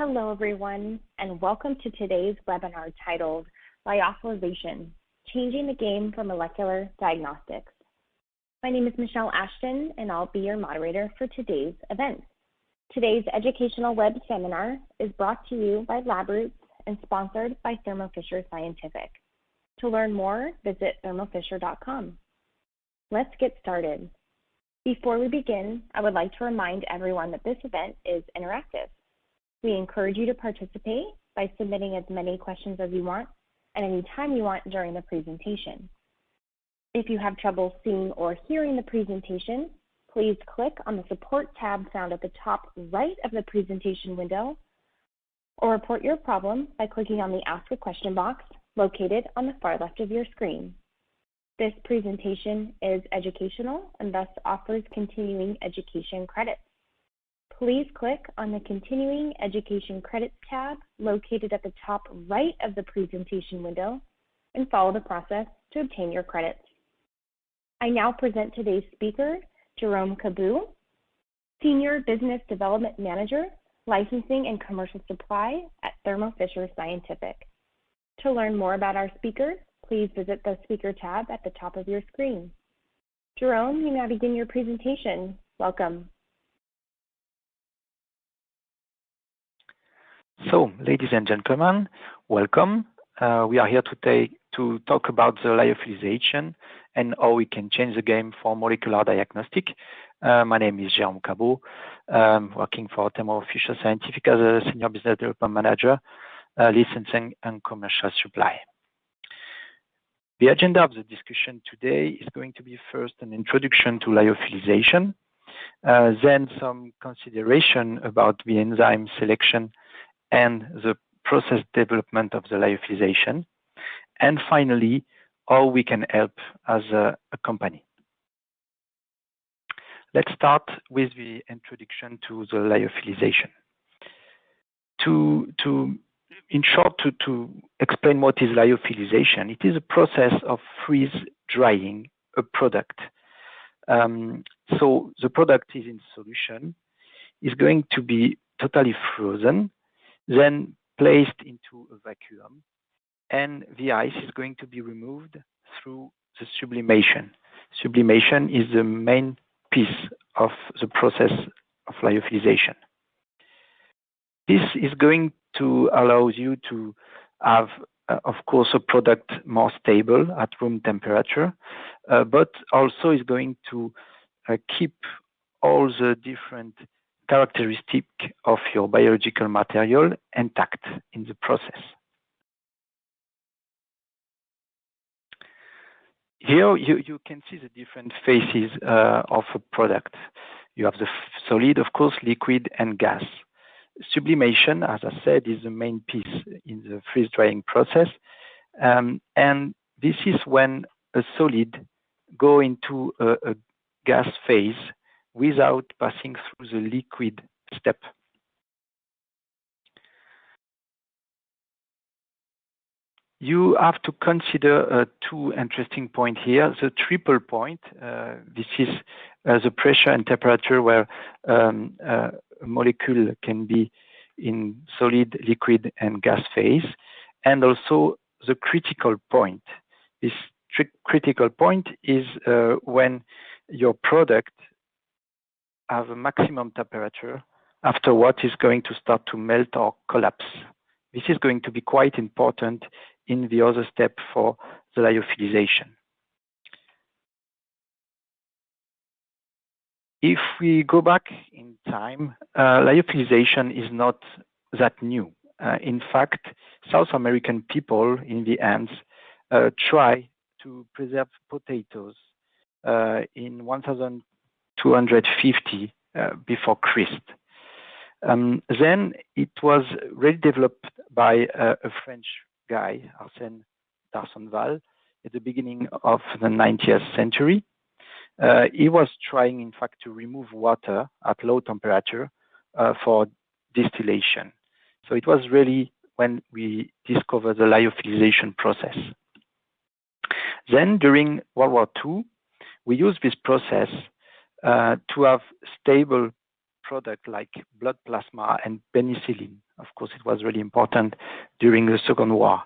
Hello, everyone, and welcome to today's webinar titled Lyophilization, Changing the Game for Molecular Diagnostics. My name is Michelle Ashton, and I'll be your moderator for today's event. Today's educational web seminar is brought to you by LabRoots and sponsored by Thermo Fisher Scientific. To learn more, visit thermofisher.com. Let's get started. Before we begin, I would like to remind everyone that this event is interactive. We encourage you to participate by submitting as many questions as you want at any time you want during the presentation. If you have trouble seeing or hearing the presentation, please click on the support tab found at the top right of the presentation window, or report your problem by clicking on the Ask a Question box located on the far left of your screen. This presentation is educational and thus offers continuing education credits. Please click on the Continuing Education Credits tab located at the top right of the presentation window and follow the process to obtain your credits. I now present today's speaker, Jerome Cabeau, Senior Business Development Manager, Licensing and Commercial Supply at Thermo Fisher Scientific. To learn more about our speaker, please visit the Speaker tab at the top of your screen. Jerome, you now begin your presentation. Welcome. So, ladies and gentlemen, welcome. We are here today to talk about the lyophilization and how we can change the game for molecular diagnostic. My name is Jerome Cabeau, working for Thermo Fisher Scientific as a Senior Business Development Manager, Licensing and Commercial Supply. The agenda of the discussion today is going to be first an introduction to lyophilization, then some consideration about the enzyme selection and the process development of the lyophilization, and finally, how we can help as a company. Let's start with the introduction to the lyophilization. In short, to explain what is lyophilization, it is a process of freeze-drying a product. So the product is in solution, is going to be totally frozen, then placed into a vacuum, and the ice is going to be removed through the sublimation. Sublimation is the main piece of the process of lyophilization. This is going to allow you to have, of course, a product more stable at room temperature, but also is going to keep all the different characteristic of your biological material intact in the process. Here you can see the different phases of a product. You have the solid, of course, liquid and gas. Sublimation, as I said, is the main piece in the freeze-drying process. And this is when a solid go into a gas phase without passing through the liquid step. You have to consider two interesting points here. The triple point, this is the pressure and temperature where a molecule can be in solid, liquid, and gas phase, and also the critical point. This critical point is when your product have a maximum temperature after what is going to start to melt or collapse. This is going to be quite important in the other step for the lyophilization. If we go back in time, lyophilization is not that new. In fact, South American people in the ants try to preserve potatoes in 1250 before Christ. Then it was really developed by a French guy, Arsène d'Arsonval, at the beginning of the 19th century. He was trying, in fact, to remove water at low temperature for distillation. So it was really when we discovered the lyophilization process. Then during World War II, we used this process to have stable products like blood plasma and penicillin. Of course, it was really important during the Second War.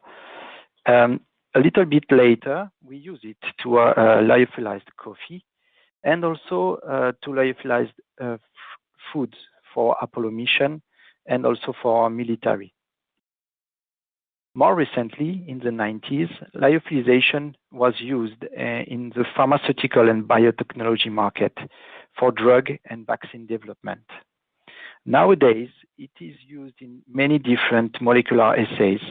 A little bit later, we use it to lyophilize coffee and also to lyophilize foods for Apollo mission and also for our military. More recently, in the 90s, lyophilization was used in the pharmaceutical and biotechnology market for drug and vaccine development. Nowadays, it is used in many different molecular assays.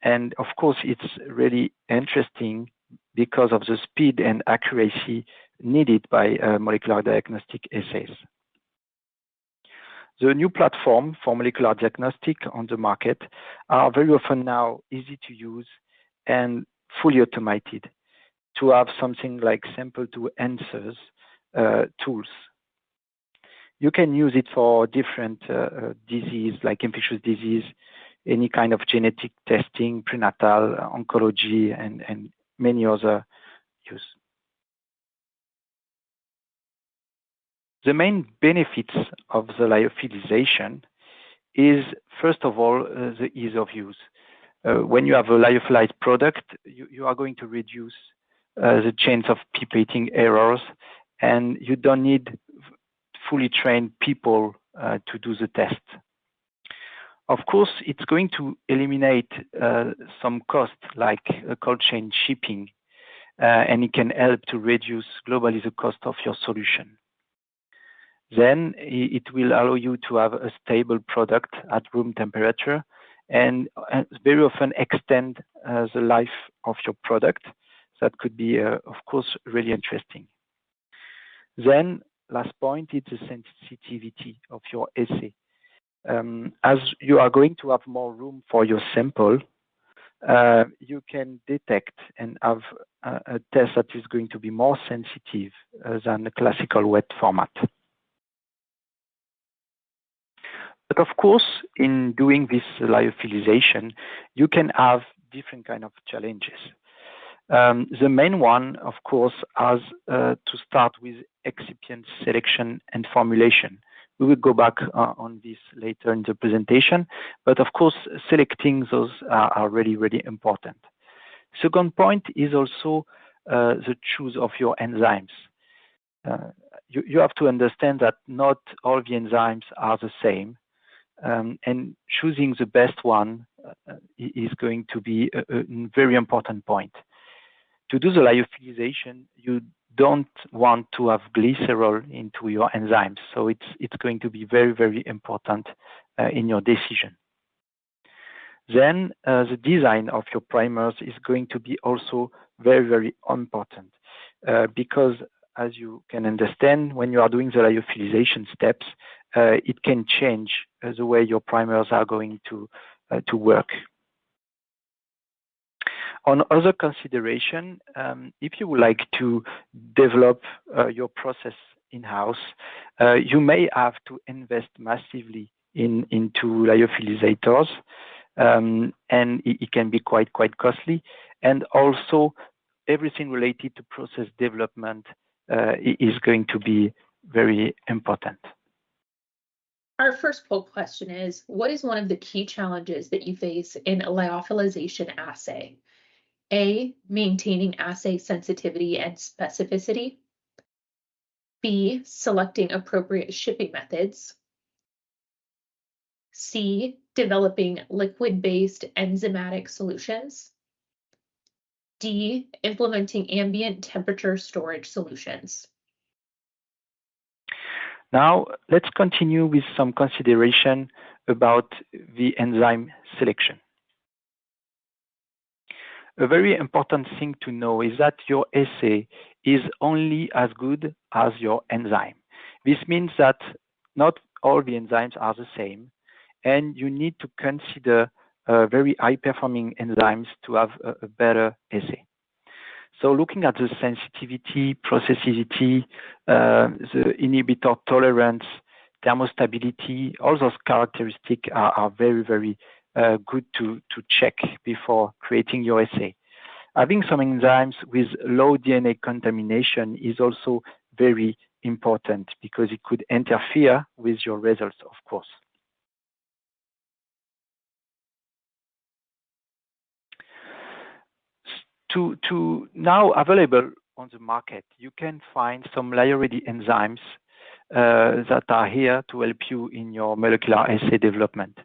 And of course, it's really interesting because of the speed and accuracy needed by molecular diagnostic assays. The new platform for molecular diagnostic on the market are very often now easy to use and fully automated to have something like sample to answers tools. You can use it for different disease like infectious disease, any kind of genetic testing, prenatal, oncology, and many other use. The main benefits of the lyophilization is, first of all, the ease of use. When you have a lyophilized product, you are going to reduce the chance of pipetting errors, and you don't need fully trained people to do the test. Of course, it's going to eliminate some costs like cold chain shipping, and it can help to reduce globally the cost of your solution. Then it will allow you to have a stable product at room temperature and very often extend the life of your product. That could be, of course, really interesting. Then, last point is the sensitivity of your assay. As you are going to have more room for your sample, you can detect and have a test that is going to be more sensitive than the classical wet format. But of course, in doing this lyophilization, you can have different kind of challenges. The main one, of course, has to start with excipient selection and formulation. We will go back on this later in the presentation, but of course, selecting those are really, really important. Second point is also the choose of your enzymes. You have to understand that not all the enzymes are the same. And choosing the best one is going to be a very important point. To do the lyophilization, you don't want to have glycerol into your enzymes, so it's going to be very, very important in your decision. Then the design of your primers is going to be also very, very important because, as you can understand, when you are doing the lyophilization steps, it can change the way your primers are going to work. On other consideration, if you would like to develop your process in-house, you may have to invest massively into lyophilizators, and it can be quite costly. And also, everything related to process development is going to be very important. Our first poll question is, what is one of the key challenges that you face in a lyophilization assay? A, maintaining assay sensitivity and specificity. B, selecting appropriate shipping methods. C, developing liquid-based enzymatic solutions. D, implementing ambient temperature storage solutions. Now, let's continue with some consideration about the enzyme selection. A very important thing to know is that your assay is only as good as your enzyme. This means that not all the enzymes are the same, and you need to consider very high-performing enzymes to have a better assay. So looking at the sensitivity, processivity, the inhibitor tolerance, thermostability, all those characteristics are very, very good to check before creating your assay. Having some enzymes with low DNA contamination is also very important because it could interfere with your results, of course. To now available on the market, you can find some LyoReady enzymes that are here to help you in your molecular assay development.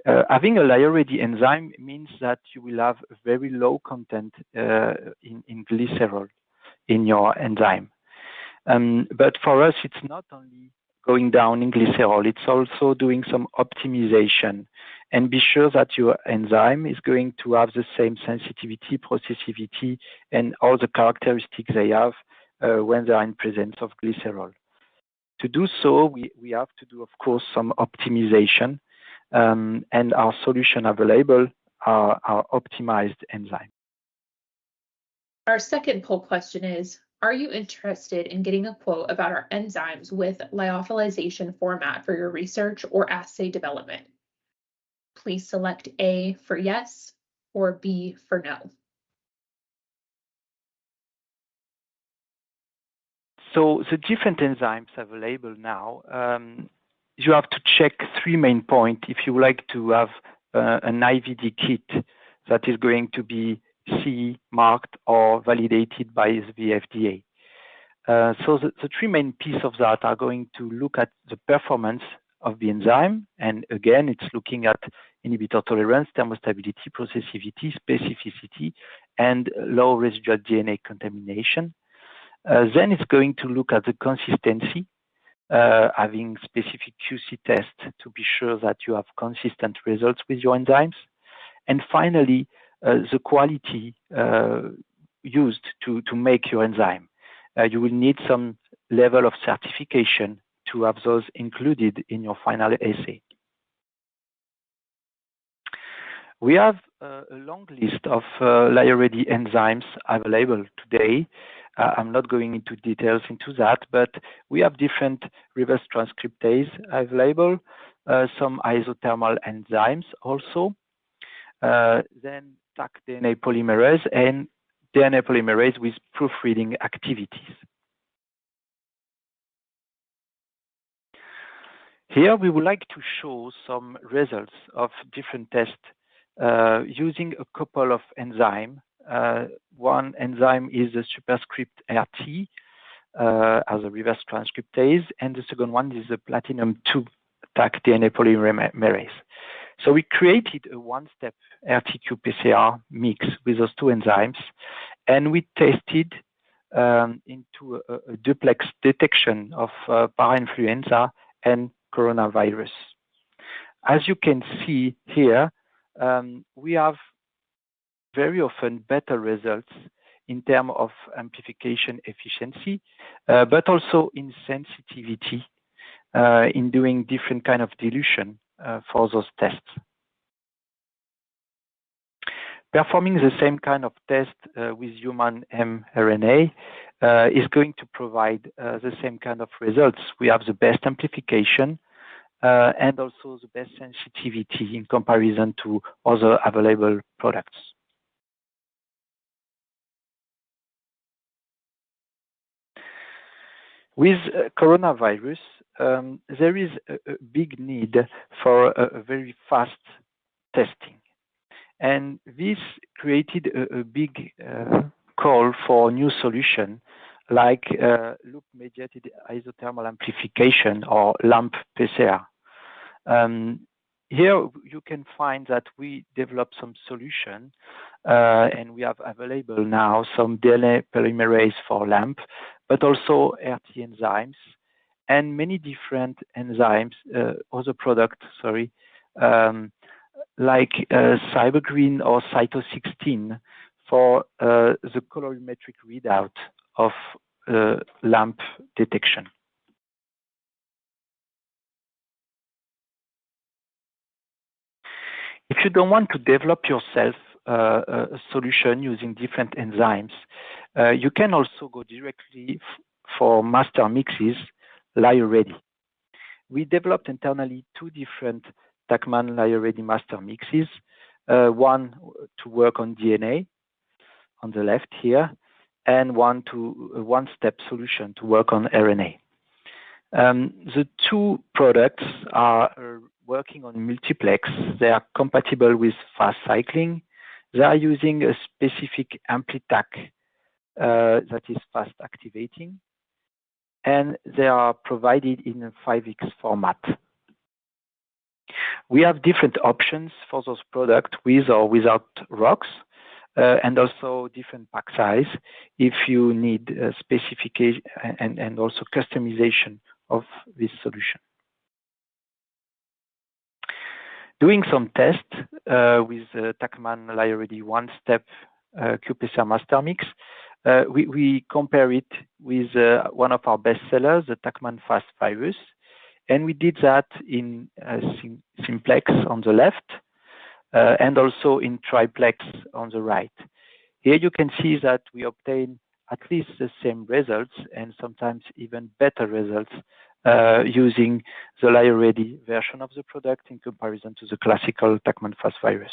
Having a LyoReady enzyme means that you will have a very low content in glycerol in your enzyme. But for us, it's not only going down in glycerol, it's also doing some optimization and be sure that your enzyme is going to have the same sensitivity, processivity, and all the characteristics they have when they are in presence of glycerol. To do so, we have to do, of course, some optimization, and our solution available are optimized enzyme. Our second poll question is, are you interested in getting a quote about our enzymes with lyophilization format for your research or assay development? Please select A for yes or B for no. So the different enzymes available now, you have to check 3 main points if you would like to have an IVD kit that is going to be CE marked or validated by the FDA. So the 3 main pieces of that are going to look at the performance of the enzyme. And again, it's looking at inhibitor tolerance, thermostability, processivity, specificity, and low residual DNA contamination. Then it's going to look at the consistency, having specific QC tests to be sure that you have consistent results with your enzymes. And finally, the quality used to make your enzyme. You will need some level of certification to have those included in your final assay. We have a long list of LyoReady enzymes available today. I'm not going into details into that, but we have different reverse transcriptase available, some isothermal enzymes also, then Taq DNA polymerase and DNA polymerase with proofreading activities. Here we would like to show some results of different tests using a couple of enzymes. One enzyme is the superscript RT as a reverse transcriptase, and the second one is the platinum 2 Taq DNA polymerase. So we created a one-step RT-qPCR mix with those 2 enzymes, and we tested into a duplex detection of parainfluenza and coronavirus. As you can see here, we have very often better results in terms of amplification efficiency, but also in sensitivity in doing different kind of dilution for those tests. Performing the same kind of test with human mRNA is going to provide the same kind of results. We have the best amplification and also the best sensitivity in comparison to other available products. With coronavirus, there is a big need for a very fast testing. And this created a big call for new solution like loop-mediated isothermal amplification or LAMP PCR. Here you can find that we developed some solution and we have available now some DNA polymerase for LAMP, but also RT enzymes and many different enzymes, other products, like Cybergreen or Cyto16 for the colorimetric readout of LAMP detection. If you don't want to develop yourself a solution using different enzymes, you can also go directly for master mixes, LyoReady. We developed internally 2 different Taqman LyoReady master mixes, one to work on DNA on the left here, and one-step solution to work on RNA. The two products are working on multiplex. They are compatible with fast cycling. They are using a specific amplitac that is fast activating, and they are provided in a 5x format. We have different options for those products with or without rocks, and also different pack size if you need specification and also customization of this solution. Doing some tests with Tachman LyoReady one-step qPCR master mix, we compare it with one of our best sellers, the Tachman Fast Virus, and we did that in simplex on the left and also in triplex on the right. Here you can see that we obtain at least the same results and sometimes even better results using the LyoReady version of the product in comparison to the classical Tachman Fast Virus.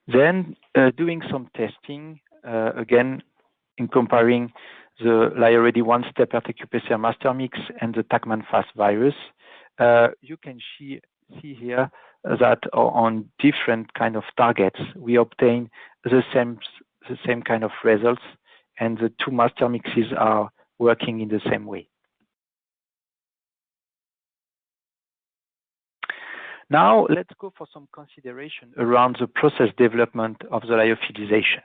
Then doing some testing, again, in comparing the LyoReady one-step RT-qPCR master mix and the Tachman Fast Virus, you can see here that on different kind of targets, we obtain the same kind of results, and the two master mixes are working in the same way. Now, let's go for some consideration around the process development of the lyophilization.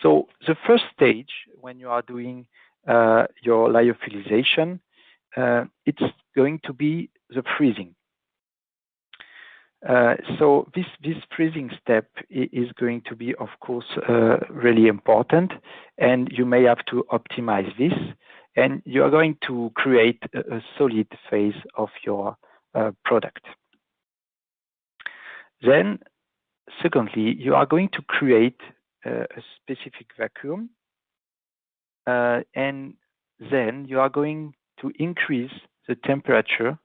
So the first stage, when you are doing your lyophilization, it's going to be the freezing. So this freezing step is going to be, of course, really important, and you may have to optimize this, and you are going to create a solid phase of your product. Then, secondly, you are going to create a specific vacuum, and then you are going to increase the temperature,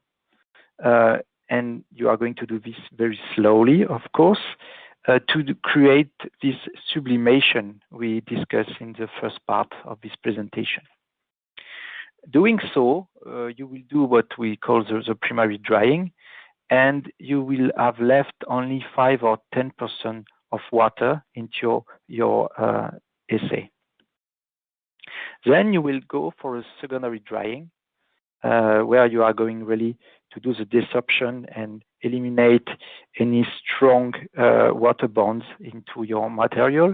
and you are going to do this very slowly, of course, to create this sublimation we discussed in the first part of this presentation. Doing so, you will do what we call the primary drying, and you will have left only 5 or 10% of water into your assay. Then you will go for a secondary drying, where you are going really to do the desorption and eliminate any strong water bonds into your material.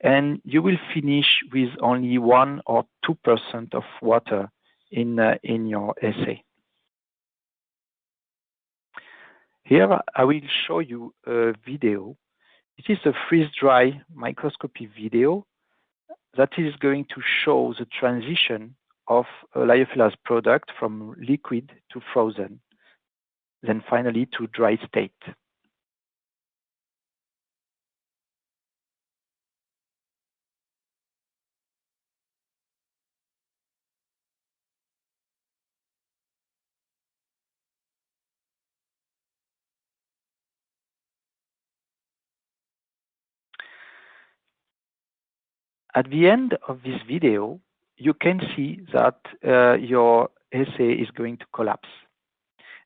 And you will finish with only 1 or 2% of water in your assay. Here I will show you a video. It is a freeze-dry microscopy video that is going to show the transition of a lyophilized product from liquid to frozen, then finally to dry state. At the end of this video, you can see that your assay is going to collapse.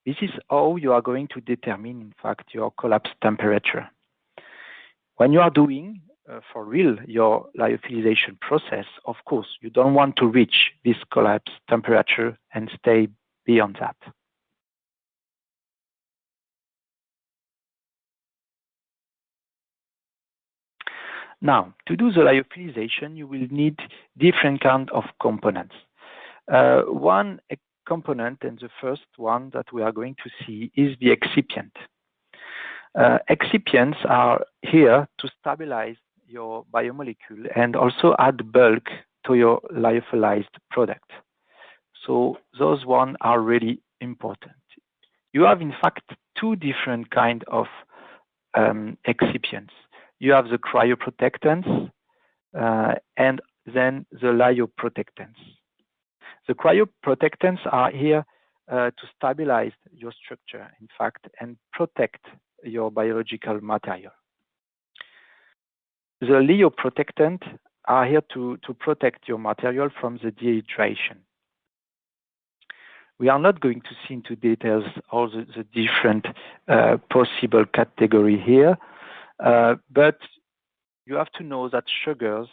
This is how you are going to determine, in fact, your collapse temperature. When you are doing, for real, your lyophilization process, of course, you don't want to reach this collapse temperature and stay beyond that. Now, to do the lyophilization, you will need different kind of components. One component, and the first one that we are going to see, is the excipient. Excipients are here to stabilize your biomolecule and also add bulk to your lyophilized product. So those ones are really important. You have, in fact, two different kinds of excipients. You have the cryoprotectants and then the lyoprotectants. The cryoprotectants are here to stabilize your structure, in fact, and protect your biological material. The lyoprotectant are here to protect your material from the dehydration. We are not going to see into details all the different possible category here, but you have to know that sugars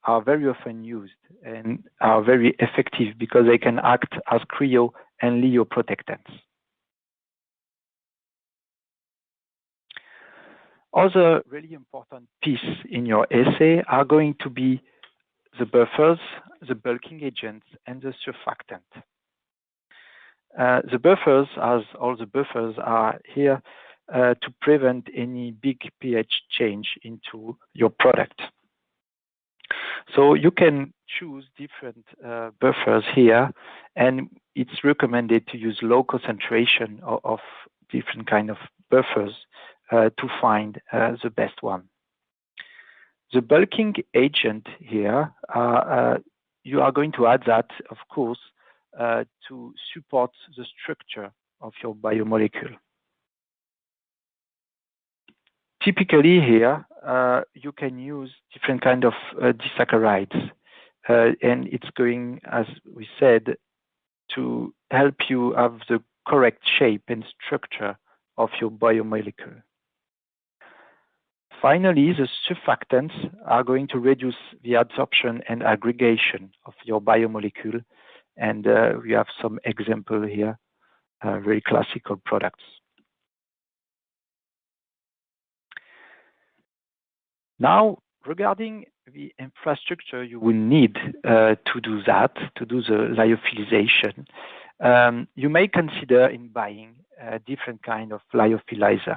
are very often used and are very effective because they can act as cryo and lyoprotectants. Other really important pieces in your assay are going to be the buffers, the bulking agents, and the surfactant. The buffers, as all the buffers, are here to prevent any big pH change into your product. So you can choose different buffers here, and it's recommended to use low concentration of different kind of buffers to find the best one. The bulking agent here, you are going to add that, of course, to support the structure of your biomolecule. Typically here, you can use different kind of disaccharides, and it's going, as we said, to help you have the correct shape and structure of your biomolecule. Finally, the surfactants are going to reduce the adsorption and aggregation of your biomolecule, and we have some example here, very classical products. Now, regarding the infrastructure you will need to do that, to do the lyophilization, you may consider in buying a different kind of lyophilizer.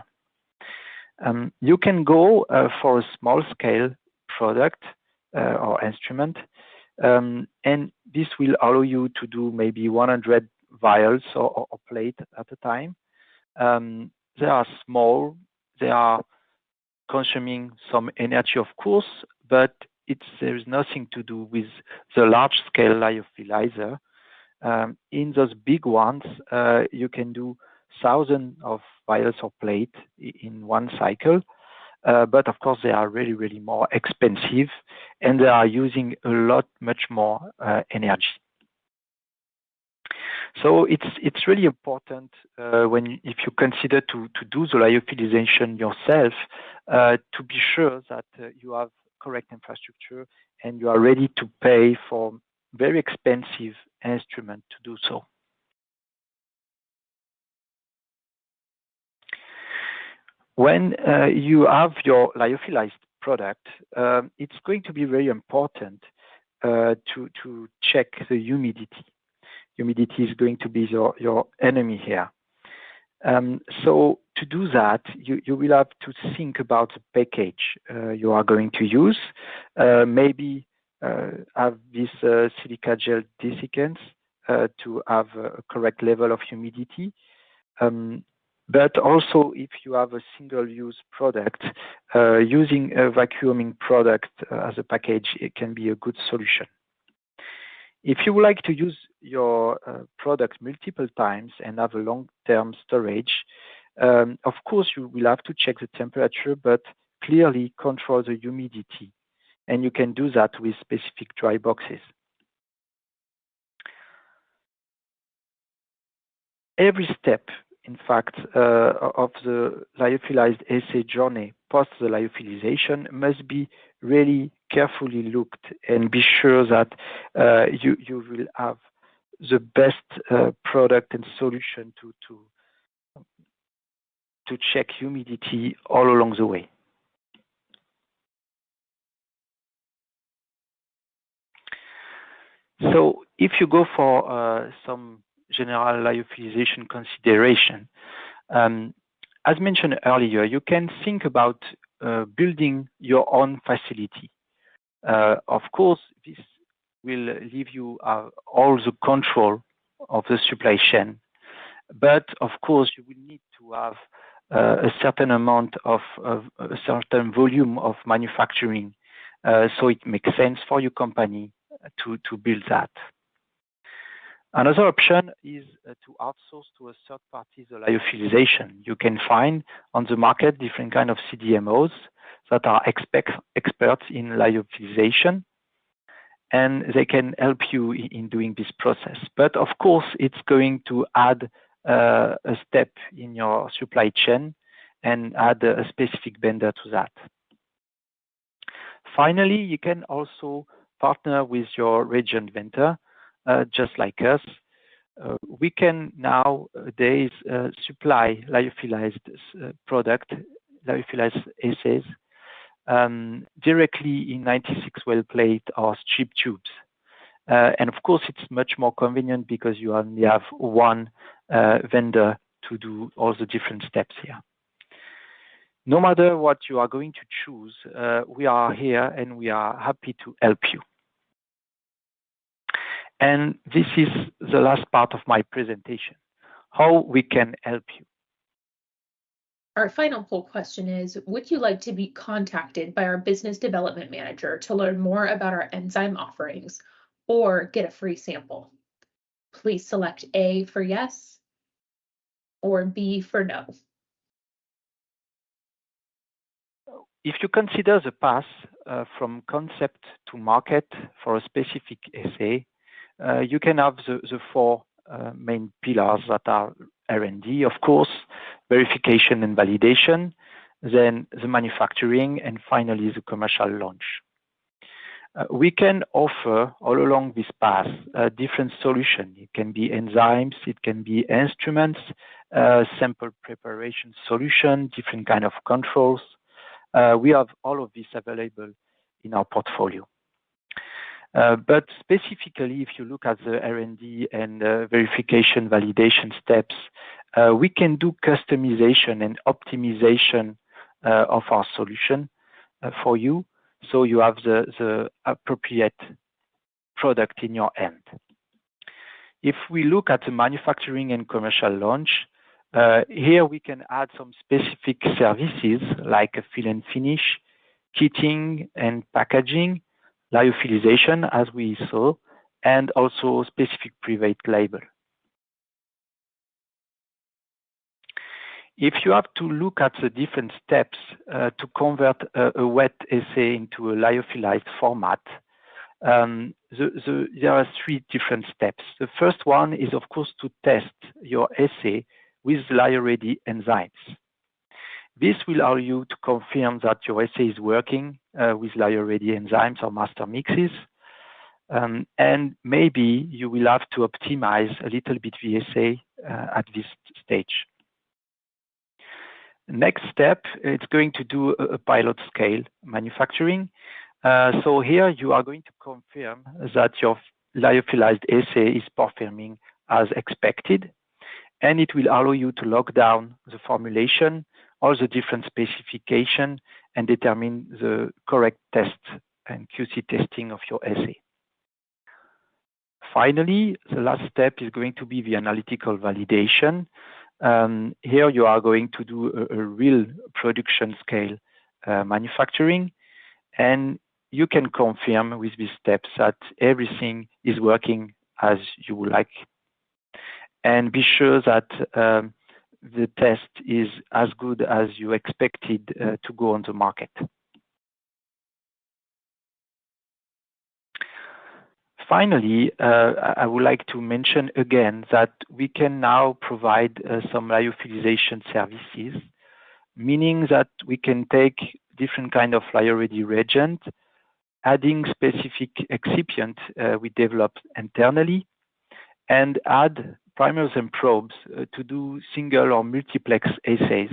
You can go for a small scale product or instrument, and this will allow you to do maybe 100 vials or plate at a time. They are small, they are consuming some energy, of course, but there is nothing to do with the large scale lyophilizer. In those big ones, you can do thousands of vials or plate in one cycle, but of course they are really, really more expensive, and they are using a lot, much more energy. So it's really important if you consider to do the lyophilization yourself, to be sure that you have correct infrastructure and you are ready to pay for very expensive instrument to do so. When you have your lyophilized product, it's going to be very important to check the humidity. Humidity is going to be your enemy here. So to do that, you will have to think about the package you are going to use. Maybe have this silica gel desiccants to have a correct level of humidity. But also, if you have a single-use product, using a vacuuming product as a package, it can be a good solution. If you would like to use your product multiple times and have a long-term storage, of course, you will have to check the temperature, but clearly control the humidity. And you can do that with specific dry boxes. Every step, in fact, of the lyophilized assay journey post the lyophilization must be really carefully looked and be sure that you will have the best product and solution to check humidity all along the way. So if you go for some general lyophilization consideration, as mentioned earlier, you can think about building your own facility. Of course, this will leave you all the control of the supply chain, but of course, you will need to have a certain amount of a certain volume of manufacturing, so it makes sense for your company to build that. Another option is to outsource to a third party the lyophilization. You can find on the market different kind of CDMOs that are experts in lyophilization, and they can help you in doing this process. But of course, it's going to add a step in your supply chain and add a specific vendor to that. Finally, you can also partner with your reagent vendor, just like us. We can nowadays supply lyophilized product, lyophilized assays, directly in 96 well plate or strip tubes. And of course, it's much more convenient because you only have one vendor to do all the different steps here. No matter what you are going to choose, we are here and we are happy to help you. And this is the last part of my presentation, how we can help you. Our final poll question is, would you like to be contacted by our business development manager to learn more about our enzyme offerings or get a free sample? Please select A for yes or B for no. If you consider the path from concept to market for a specific assay, you can have the four main pillars that are R&D, of course, verification and validation, then the manufacturing, and finally the commercial launch. We can offer all along this path different solutions. It can be enzymes, it can be instruments, sample preparation solution, different kind of controls. We have all of this available in our portfolio. But specifically, if you look at the R&D and verification validation steps, we can do customization and optimization of our solution for you, so you have the appropriate product in your hand. If we look at the manufacturing and commercial launch, here we can add some specific services like a fill and finish, kitting and packaging, lyophilization, as we saw, and also specific private label. If you have to look at the different steps to convert a wet assay into a lyophilized format, there are three different steps. The first one is, of course, to test your assay with lyo-ready enzymes. This will allow you to confirm that your assay is working with lyo-ready enzymes or master mixes. And maybe you will have to optimize a little bit the assay at this stage. Next step, it's going to do a pilot scale manufacturing. So here you are going to confirm that your lyophilized assay is performing as expected, and it will allow you to lock down the formulation, all the different specifications, and determine the correct test and QC testing of your assay. Finally, the last step is going to be the analytical validation. Here you are going to do a real production scale manufacturing, and you can confirm with these steps that everything is working as you would like. And be sure that the test is as good as you expected to go on the market. Finally, I would like to mention again that we can now provide some lyophilization services, meaning that we can take different kind of lyo-ready reagent, adding specific excipient we developed internally, and add primers and probes to do single or multiplex assays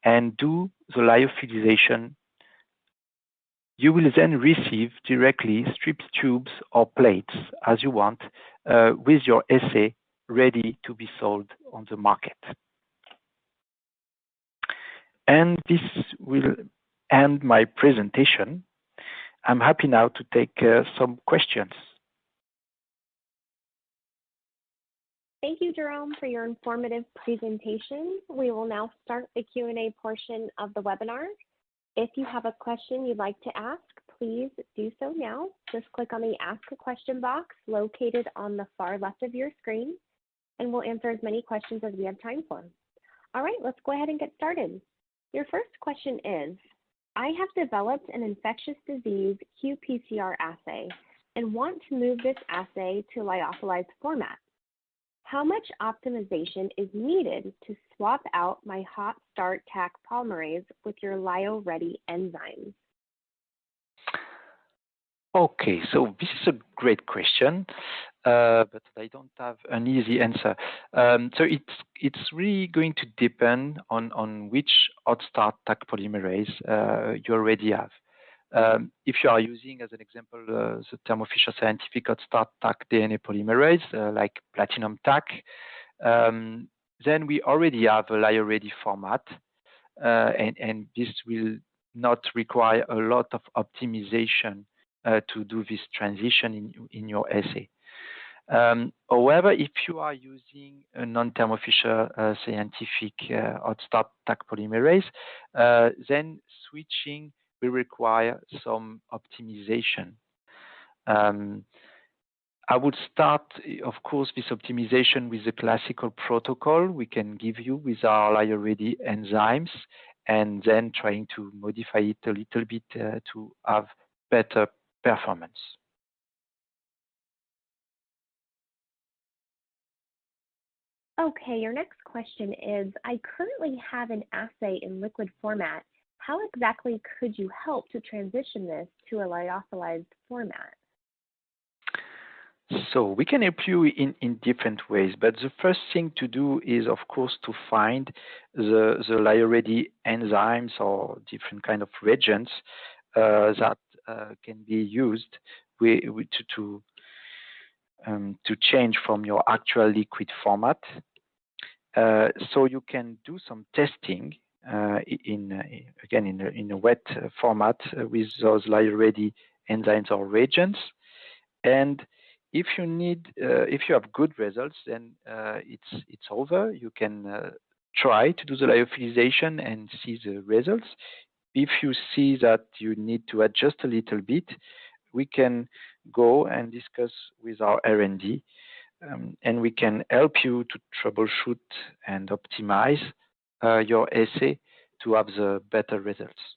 and do the lyophilization. You will then receive directly strip tubes or plates as you want with your assay ready to be sold on the market. And this will end my presentation. I'm happy now to take some questions. Thank you, Jerome, for your informative presentation. We will now start the Q&A portion of the webinar. If you have a question you'd like to ask, please do so now. Just click on the Ask a Question box located on the far left of your screen, and we'll answer as many questions as we have time for. All right, let's go ahead and get started. Your first question is, I have developed an infectious disease qPCR assay and want to move this assay to lyophilized format. How much optimization is needed to swap out my hot start Taq polymerase with your lyo-ready enzymes? Okay, so this is a great question, but I don't have an easy answer. So it's really going to depend on which hot start Taq polymerase you already have. If you are using, as an example, the Thermo Fisher Scientific hot start Taq DNA polymerase, like platinum Taq, then we already have a lyo-ready format, and this will not require a lot of optimization to do this transition in your assay. However, if you are using a non-Thermo Fisher Scientific hot start Taq polymerase, then switching will require some optimization. I would start, of course, this optimization with the classical protocol we can give you with our lyo-ready enzymes, and then trying to modify it a little bit to have better performance. Okay, your next question is, I currently have an assay in liquid format. How exactly could you help to transition this to a lyophilized format? So we can help you in different ways, but the first thing to do is, of course, to find the lyo-ready enzymes or different kind of reagents that can be used to change from your actual liquid format. So you can do some testing in a wet format with those lyo-ready enzymes or reagents. And if you have good results, then it's over. You can try to do the lyophilization and see the results. If you see that you need to adjust a little bit, we can go and discuss with our R&D, and we can help you to troubleshoot and optimize your assay to have the better results.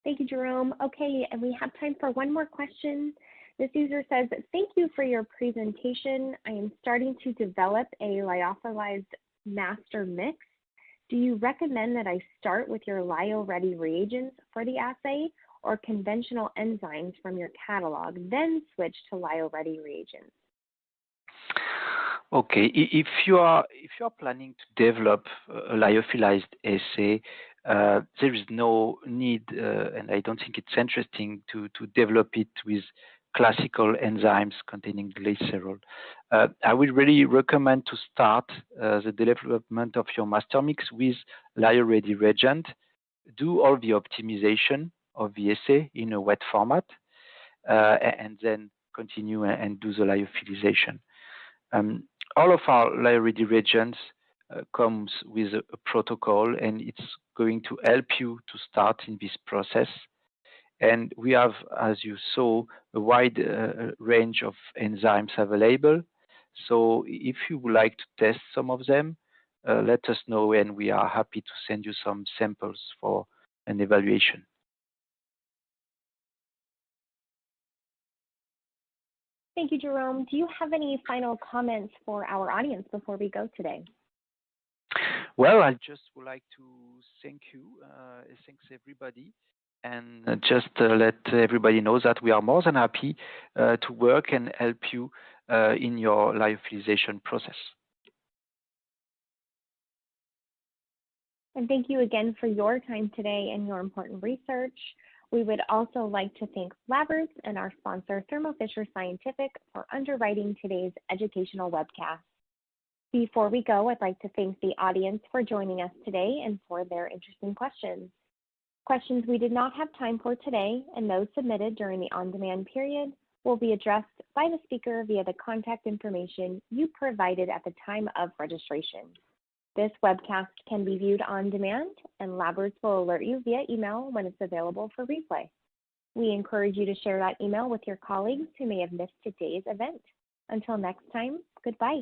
Thank you, Jerome. Okay, and we have time for one more question. This user says, thank you for your presentation. I am starting to develop a lyophilized master mix. Do you recommend that I start with your lyo-ready reagents for the assay or conventional enzymes from your catalog, then switch to lyo-ready reagents? Okay, if you are planning to develop a lyophilized assay, there is no need, and I don't think it's interesting to develop it with classical enzymes containing glycerol. I would really recommend to start the development of your master mix with lyo-ready reagent, do all the optimization of the assay in a wet format, and then continue and do the lyophilization. All of our lyo-ready reagents comes with a protocol, and it's going to help you to start in this process. And we have, as you saw, a wide range of enzymes available. So if you would like to test some of them, let us know, and we are happy to send you some samples for an evaluation. Thank you, Jerome. Do you have any final comments for our audience before we go today? Well, I just would like to thank you, thanks everybody, and just let everybody know that we are more than happy to work and help you in your lyophilization process. And thank you again for your time today and your important research. We would also like to thank Labbers and our sponsor, Thermo Fisher Scientific, for underwriting today's educational webcast. Before we go, I'd like to thank the audience for joining us today and for their interesting questions. Questions we did not have time for today and those submitted during the on-demand period will be addressed by the speaker via the contact information you provided at the time of registration. This webcast can be viewed on demand, and LabRoots will alert you via email when it's available for replay. We encourage you to share that email with your colleagues who may have missed today's event. Until next time, goodbye.